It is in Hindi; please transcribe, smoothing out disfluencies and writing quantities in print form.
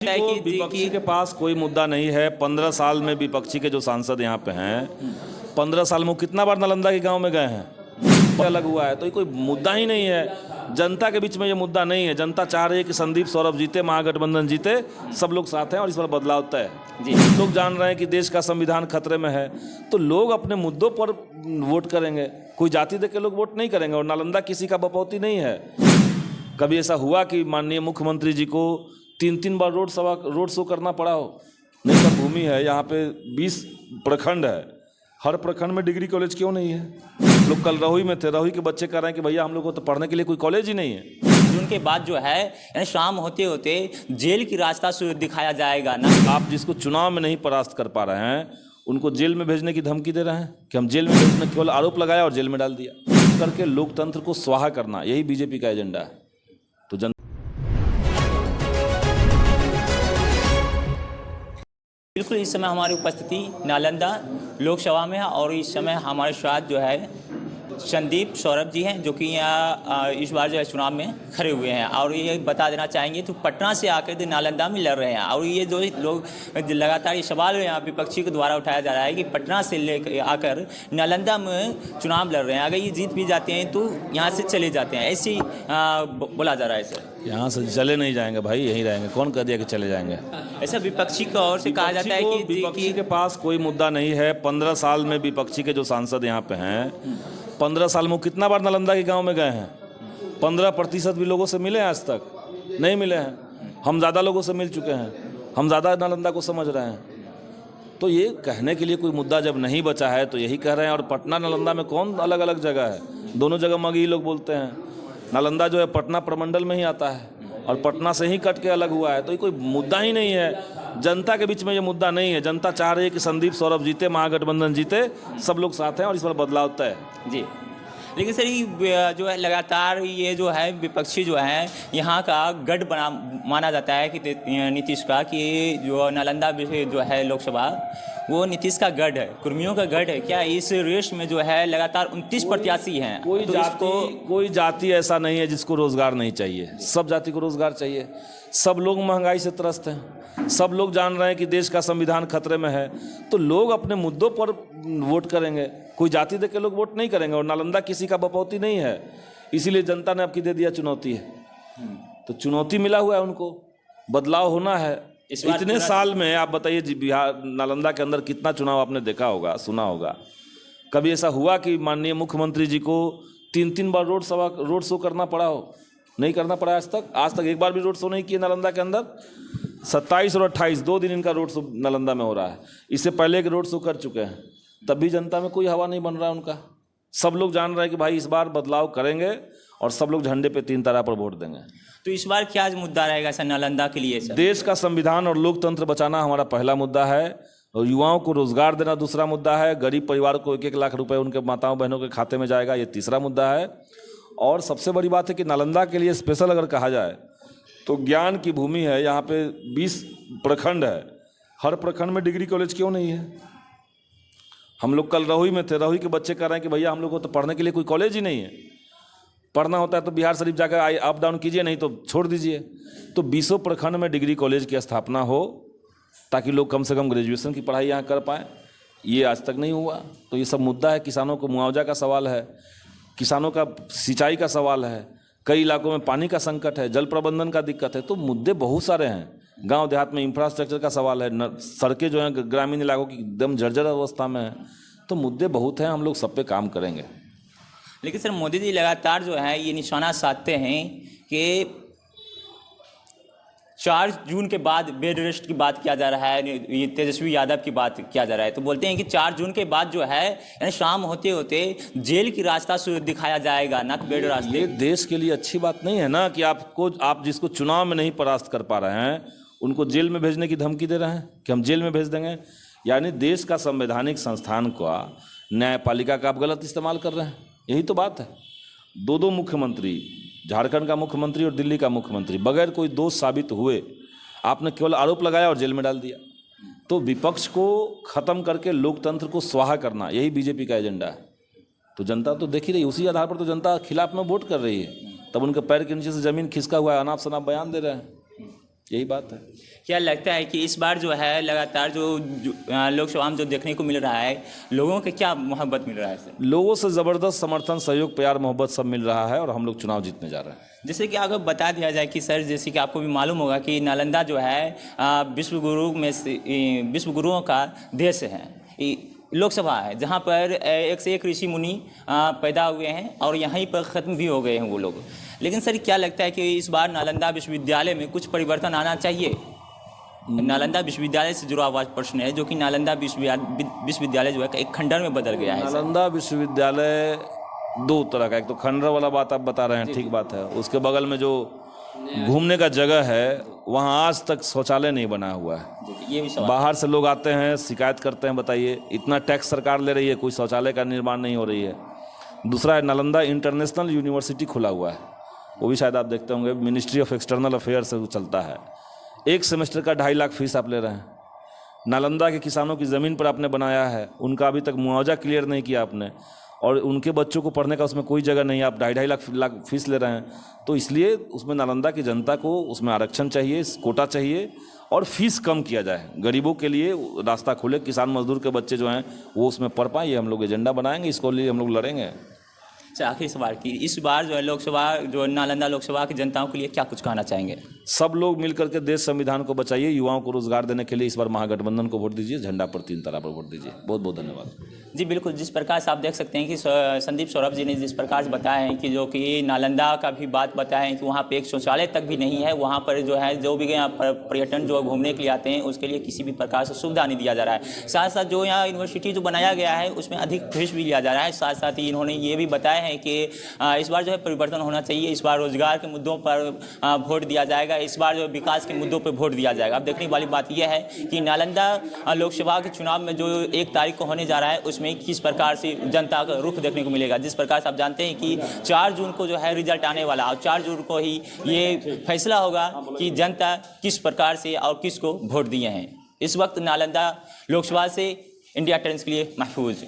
विपक्षी के पास कोई मुद्दा नहीं है। 15 साल में विपक्षी के जो सांसद यहाँ पे हैं, 15 साल में वो कितना बार नालंदा के गांव में गए हैं, अलग हुआ है। तो ये कोई मुद्दा ही नहीं है। जनता के बीच में ये मुद्दा नहीं है। जनता चाह रही है कि संदीप सौरभ जीते, महागठबंधन जीते, सब लोग साथ हैं और इस पर बदलाव तय है जी। लोग जान रहे हैं कि देश का संविधान खतरे में है, तो लोग अपने मुद्दों पर वोट करेंगे। कोई जाति देख के लोग वोट नहीं करेंगे। और नालंदा किसी का बपौती नहीं है। कभी ऐसा हुआ कि माननीय मुख्यमंत्री जी को 3 बार रोड शो करना पड़ा हो? नहीं। सब भूमि है यहाँ पे, 20 प्रखंड है। हर प्रखंड में डिग्री कॉलेज क्यों नहीं है? लोग कल रहुई में थे, रहुई के बच्चे कह रहे हैं कि भैया हम लोग को तो पढ़ने के लिए कोई कॉलेज ही नहीं है। उनके बाद जो है यानी शाम होते होते जेल की रास्ता दिखाया जाएगा ना। आप जिसको चुनाव में नहीं परास्त कर पा रहे हैं, उनको जेल में भेजने की धमकी दे रहे हैं कि हम जेल में भेजने, केवल आरोप लगाया और जेल में डाल दिया। करके लोकतंत्र को स्वाहा करना, यही बीजेपी का एजेंडा है। तो बिल्कुल इस समय हमारी उपस्थिति नालंदा लोकसभा में है और इस समय हमारे साथ जो है संदीप सौरभ जी हैं, जो कि यहाँ इस बार जो है चुनाव में खड़े हुए हैं। और ये बता देना चाहेंगे तो पटना से आकर नालंदा में लड़ रहे हैं। और ये जो लोग लगातार ये सवाल यहाँ विपक्षी के द्वारा उठाया जा रहा है कि पटना से लेकर आकर नालंदा में चुनाव लड़ रहे हैं, अगर ये जीत भी जाते हैं तो यहाँ से चले जाते हैं, ऐसे बोला जा रहा है सर। यहाँ से चले नहीं जाएंगे भाई, यहीं रहेंगे। कौन कह दिया कि चले जाएंगे? ऐसा विपक्षी की ओर से कहा जाता है कि विपक्षी के पास कोई मुद्दा नहीं है। 15 साल में विपक्षी के जो सांसद यहाँ पे हैं, 15 साल में वो कितना बार नालंदा के गांव में गए हैं? 15% भी लोगों से मिले हैं? आज तक नहीं मिले हैं। हम ज़्यादा लोगों से मिल चुके हैं, हम ज़्यादा नालंदा को समझ रहे हैं। तो ये कहने के लिए कोई मुद्दा जब नहीं बचा है तो यही कह रहे हैं। और पटना नालंदा में कौन अलग अलग जगह है? दोनों जगह मगही लोग बोलते हैं। नालंदा जो है पटना प्रमंडल में ही आता है और पटना से ही कट के अलग हुआ है। तो ये कोई मुद्दा ही नहीं है। जनता के बीच में ये मुद्दा नहीं है। जनता चाह रही है कि संदीप सौरभ जीते, महागठबंधन जीते, सब लोग साथ हैं और इस पर बदलाव तय है जी। लेकिन सर ये जो है लगातार ये जो है विपक्षी जो है यहाँ का गढ़ माना जाता है कि नीतीश का, कि जो नालंदा जो है लोकसभा वो नीतीश का गढ़ है, कुर्मियों का गढ़ है। क्या इस रेस में जो है लगातार 29 प्रत्याशी हैं? कोई जाति ऐसा नहीं है जिसको रोजगार नहीं चाहिए। सब जाति को रोजगार चाहिए। सब लोग महंगाई से त्रस्त हैं। सब लोग जान रहे हैं कि देश का संविधान खतरे में है, तो लोग अपने मुद्दों पर वोट करेंगे। कोई जाति देख के लोग वोट नहीं करेंगे। और नालंदा किसी का बपौती नहीं है, इसीलिए जनता ने आपकी दे दिया चुनौती है। तो चुनौती मिला हुआ है उनको, बदलाव होना है। इतने साल में आप बताइए जी, बिहार नालंदा के अंदर कितना चुनाव आपने देखा होगा, सुना होगा? कभी ऐसा हुआ कि माननीय मुख्यमंत्री जी को 3 बार रोड शो करना पड़ा हो? नहीं करना पड़ा आज तक एक बार भी रोड शो नहीं किए नालंदा के अंदर। 27 और 28 2 दिन इनका रोड शो नालंदा में हो रहा है। इससे पहले एक रोड शो कर चुके हैं, तब भी जनता में कोई हवा नहीं बन रहा है उनका। सब लोग जान रहे हैं कि भाई इस बार बदलाव करेंगे और सब लोग झंडे पे 3 तारा पर वोट देंगे। तो इस बार क्या मुद्दा रहेगा सर नालंदा के लिए सर? देश का संविधान और लोकतंत्र बचाना हमारा पहला मुद्दा है, और युवाओं को रोजगार देना दूसरा मुद्दा है। गरीब परिवार को 1-1 लाख रुपए उनके माताओं बहनों के खाते में जाएगा, ये तीसरा मुद्दा है। और सबसे बड़ी बात है कि नालंदा के लिए स्पेशल अगर कहा जाए तो ज्ञान की भूमि है। यहाँ पे 20 प्रखंड है। हर प्रखंड में डिग्री कॉलेज क्यों नहीं है? हम लोग कल रहुई में थे, रहुई के बच्चे कह रहे हैं कि भैया हम लोग को तो पढ़ने के लिए कोई कॉलेज ही नहीं है। पढ़ना होता है तो बिहार शरीफ जाकर अप डाउन कीजिए, नहीं तो छोड़ दीजिए। तो 20 प्रखंड में डिग्री कॉलेज की स्थापना हो ताकि लोग कम से कम ग्रेजुएशन की पढ़ाई यहाँ कर पाएँ। ये आज तक नहीं हुआ। तो ये सब मुद्दा है। किसानों को मुआवजा का सवाल है, किसानों का सिंचाई का सवाल है, कई इलाकों में पानी का संकट है, जल प्रबंधन का दिक्कत है। तो मुद्दे बहुत सारे हैं। गांव देहात में इंफ्रास्ट्रक्चर का सवाल है, सड़कें जो हैं ग्रामीण इलाकों की एकदम जर्जर अवस्था में है। तो मुद्दे बहुत हैं, हम लोग सब पे काम करेंगे। लेकिन सर मोदी जी लगातार जो है ये निशाना साधते हैं कि 4 जून के बाद बेड रेस्ट की बात किया जा रहा है, ये तेजस्वी यादव की बात किया जा रहा है। तो बोलते हैं कि 4 जून के बाद जो है यानी शाम होते होते जेल की रास्ता दिखाया जाएगा ना, बेड रास्ते। ये देश के लिए अच्छी बात नहीं है ना कि आप जिसको चुनाव में नहीं परास्त कर पा रहे हैं उनको जेल में भेजने की धमकी दे रहे हैं कि हम जेल में भेज देंगे। यानी देश का संवैधानिक संस्थान का, न्यायपालिका का आप गलत इस्तेमाल कर रहे हैं। यही तो बात है। 2 मुख्यमंत्री, झारखंड का मुख्यमंत्री और दिल्ली का मुख्यमंत्री, बगैर कोई दोष साबित हुए आपने केवल आरोप लगाया और जेल में डाल दिया। तो विपक्ष को खत्म करके लोकतंत्र को स्वाहा करना, यही बीजेपी का एजेंडा है। तो जनता तो देख ही रही, उसी आधार पर तो जनता खिलाफ में वोट कर रही है। तब उनके पैर के नीचे से जमीन खिसका हुआ है, अनाप शनाप बयान दे रहे हैं। यही बात है। क्या लगता है कि इस बार जो है लगातार जो लोकसभा में जो देखने को मिल रहा है, लोगों के क्या मोहब्बत मिल रहा है इससे? लोगों से ज़बरदस्त समर्थन, सहयोग, प्यार, मोहब्बत सब मिल रहा है और हम लोग चुनाव जीतने जा रहे हैं। जैसे कि अगर बता दिया जाए कि सर, जैसे कि आपको भी मालूम होगा कि नालंदा जो है विश्वगुरु में से विश्वगुरुओं का देश है, लोकसभा है, जहाँ पर एक से एक ऋषि मुनि पैदा हुए हैं और यहीं पर ख़त्म भी हो गए हैं वो लोग। लेकिन सर, क्या लगता है कि इस बार नालंदा विश्वविद्यालय में कुछ परिवर्तन आना चाहिए? नालंदा विश्वविद्यालय से जुड़ा हुआ प्रश्न है, जो कि नालंदा विश्वविद्यालय जो है एक खंडर में बदल गया है। नालंदा विश्वविद्यालय दो तरह का, एक तो खंडर वाला बात आप बता रहे हैं, ठीक बात है। उसके बगल में जो घूमने का जगह है, वहाँ आज तक शौचालय नहीं बना हुआ है। ये भी सवाल। बाहर से लोग आते हैं, शिकायत करते हैं, बताइए इतना टैक्स सरकार ले रही है, कोई शौचालय का निर्माण नहीं हो रही है। दूसरा है, नालंदा इंटरनेशनल यूनिवर्सिटी खुला हुआ है, वो भी शायद आप देखते होंगे, मिनिस्ट्री ऑफ एक्सटर्नल अफेयर से चलता है। एक सेमेस्टर का 2.5 लाख फीस आप ले रहे हैं। नालंदा के किसानों की ज़मीन पर आपने बनाया है, उनका अभी तक मुआवजा क्लियर नहीं किया आपने, और उनके बच्चों को पढ़ने का उसमें कोई जगह नहीं है, आप 2.5 लाख फीस ले रहे हैं। तो इसलिए उसमें नालंदा की जनता को उसमें आरक्षण चाहिए, कोटा चाहिए और फीस कम किया जाए, गरीबों के लिए रास्ता खुले, किसान मजदूर के बच्चे जो हैं वो उसमें पढ़ पाएँ। ये हम लोग एजेंडा बनाएंगे, इसको लिए हम लोग लड़ेंगे। अच्छा, आखिरी सवाल की इस बार जो है लोकसभा, जो नालंदा लोकसभा की जनताओं के लिए क्या कुछ कहना चाहेंगे? सब लोग मिलकर के देश संविधान को बचाइए, युवाओं को रोजगार देने के लिए इस बार महागठबंधन को वोट दीजिए, झंडा पर 3 तारा पर वोट दीजिए। बहुत बहुत धन्यवाद। जी बिल्कुल, जिस प्रकार से आप देख सकते हैं कि संदीप सौरभ जी ने जिस प्रकार से बताया है कि जो कि नालंदा का भी बात बताया है कि वहाँ पे एक शौचालय तक भी नहीं है, वहाँ पर जो है जो भी यहाँ पर पर्यटन जो घूमने के लिए आते हैं उसके लिए किसी भी प्रकार से सुविधा नहीं दिया जा रहा है। साथ साथ जो यहाँ यूनिवर्सिटी जो बनाया गया है उसमें अधिक फीस भी लिया जा रहा है। साथ साथ ही इन्होंने ये भी बताया है कि इस बार जो है परिवर्तन होना चाहिए, इस बार रोजगार के मुद्दों पर वोट दिया जाएगा, इस बार जो विकास के मुद्दों पर वोट दिया जाएगा। अब देखने वाली बात यह है कि नालंदा लोकसभा के चुनाव में जो 1 तारीख को होने जा रहा है उसमें किस प्रकार से जनता का रुख देखने को मिलेगा। जिस प्रकार से आप जानते हैं कि 4 जून को जो है रिजल्ट आने वाला, और 4 जून को ही ये फैसला होगा कि जनता किस प्रकार से और किसको वोट दिए हैं। इस वक्त नालंदा लोकसभा से इंडिया टाइम्स के लिए महफूज।